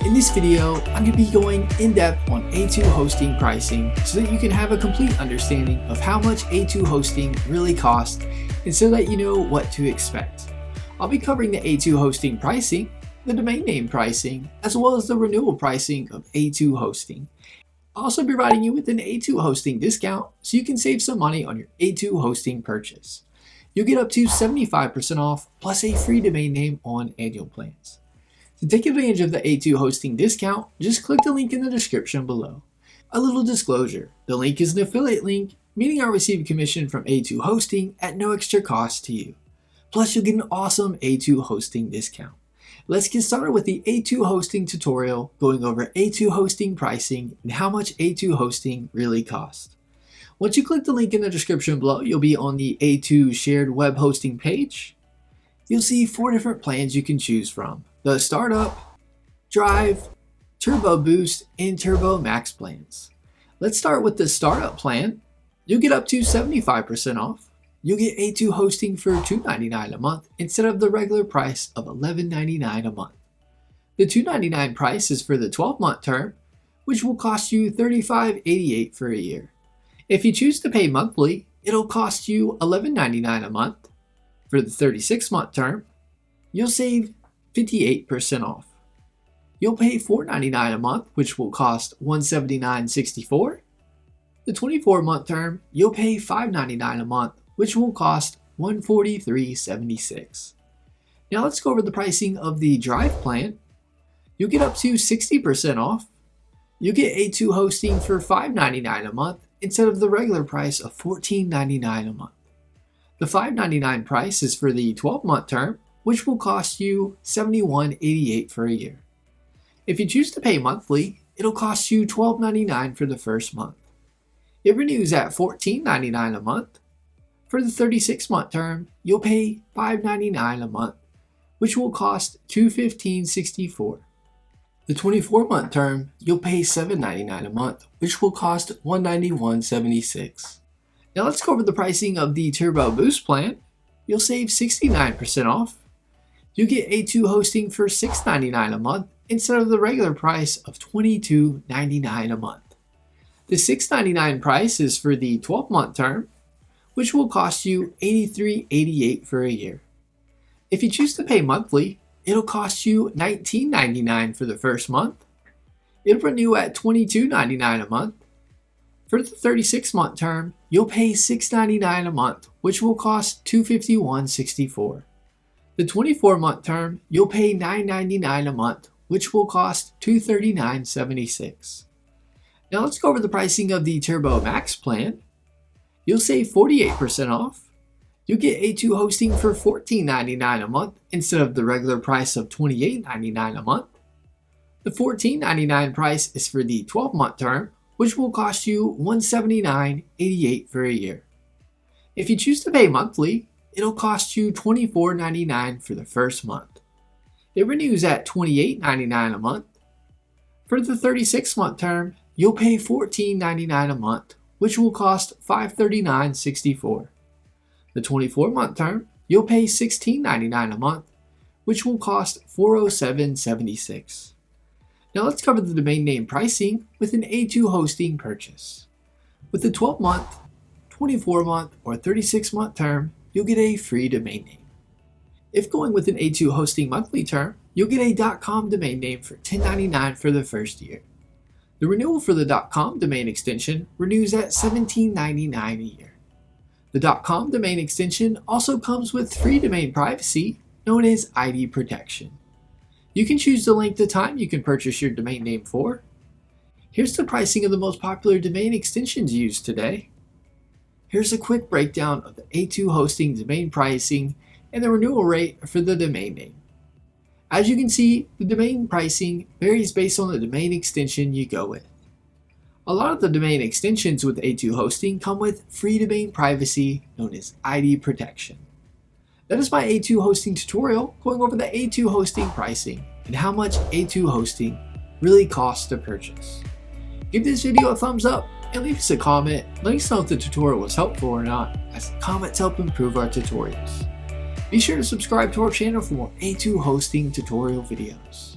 In this video, I'm going to be going in depth on A2 hosting pricing so that you can have a complete understanding of how much A2 hosting really costs and so that you know what to expect. I'll be covering the A2 hosting pricing, the domain name pricing, as well as the renewal pricing of A2 hosting. I'll also be providing you with an A2 hosting discount so you can save some money on your A2 hosting purchase. You'll get up to 75% off plus a free domain name on annual plans. To take advantage of the A2 hosting discount, just click the link in the description below. A little disclosure, the link is an affiliate link, meaning I'll receive a commission from A2 hosting at no extra cost to you. Plus you'll get an awesome A2 hosting discount. Let's get started with the A2 hosting tutorial, going over A2 hosting pricing and how much A2 hosting really costs. Once you click the link in the description below, you'll be on the A2 shared web hosting page. You'll see 4 different plans you can choose from: the Startup, Drive, Turbo Boost, and Turbo Max plans. Let's start with the Startup plan. You'll get up to 75% off. You'll get A2 hosting for $2.99 a month instead of the regular price of $11.99 a month. The $2.99 price is for the 12-month term, which will cost you $35.88 for a year. If you choose to pay monthly, it'll cost you $11.99 a month. For the 36-month term, you'll save 58% off. You'll pay $4.99 a month, which will cost $179.64. The 24-month term, you'll pay $5.99 a month, which will cost $143.76. Now let's go over the pricing of the Drive plan. You'll get up to 60% off. You'll get A2 hosting for $5.99 a month instead of the regular price of $14.99 a month. The $5.99 price is for the 12-month term, which will cost you $71.88 for a year. If you choose to pay monthly, it'll cost you $12.99 for the first month. It renews at $14.99 a month. For the 36-month term, you'll pay $5.99 a month, which will cost $215.64. The 24-month term, you'll pay $7.99 a month, which will cost $191.76. Now let's go over the pricing of the Turbo Boost plan. You'll save 69% off. You get A2 hosting for $6.99 a month instead of the regular price of $22.99 a month. The $6.99 price is for the 12-month term, which will cost you $83.88 for a year. If you choose to pay monthly, it'll cost you $19.99 for the first month. It'll renew at $22.99 a month. For the 36-month term, you'll pay $6.99 a month, which will cost $251.64. The 24-month term, you'll pay $9.99 a month, which will cost $239.76. Now let's go over the pricing of the Turbo Max plan. You'll save 48% off. You'll get A2 hosting for $14.99 a month instead of the regular price of $28.99 a month. The $14.99 price is for the 12-month term, which will cost you $179.88 for a year. If you choose to pay monthly, it'll cost you $24.99 for the first month. It renews at $28.99 a month. For the 36-month term, you'll pay $14.99 a month, which will cost $539.64. The 24-month term, you'll pay $16.99 a month, which will cost $407.76. Now let's cover the domain name pricing with an A2 hosting purchase. With the 12-month, 24-month, or 36-month term, you'll get a free domain name. If going with an A2 hosting monthly term, you'll get a .com domain name for $10.99 for the first year. The renewal for the .com domain extension renews at $17.99 a year. The .com domain extension also comes with free domain privacy known as ID protection. You can choose the length of time you can purchase your domain name for. Here's the pricing of the most popular domain extensions used today. Here's a quick breakdown of the A2 hosting domain pricing and the renewal rate for the domain name. As you can see, the domain pricing varies based on the domain extension you go with. A lot of the domain extensions with A2 hosting come with free domain privacy known as ID protection. That is my A2 hosting tutorial going over the A2 hosting pricing and how much A2 hosting really costs to purchase. Give this video a thumbs up and leave us a comment. Let us know if the tutorial was helpful or not, as comments help improve our tutorials. Be sure to subscribe to our channel for more A2 hosting tutorial videos.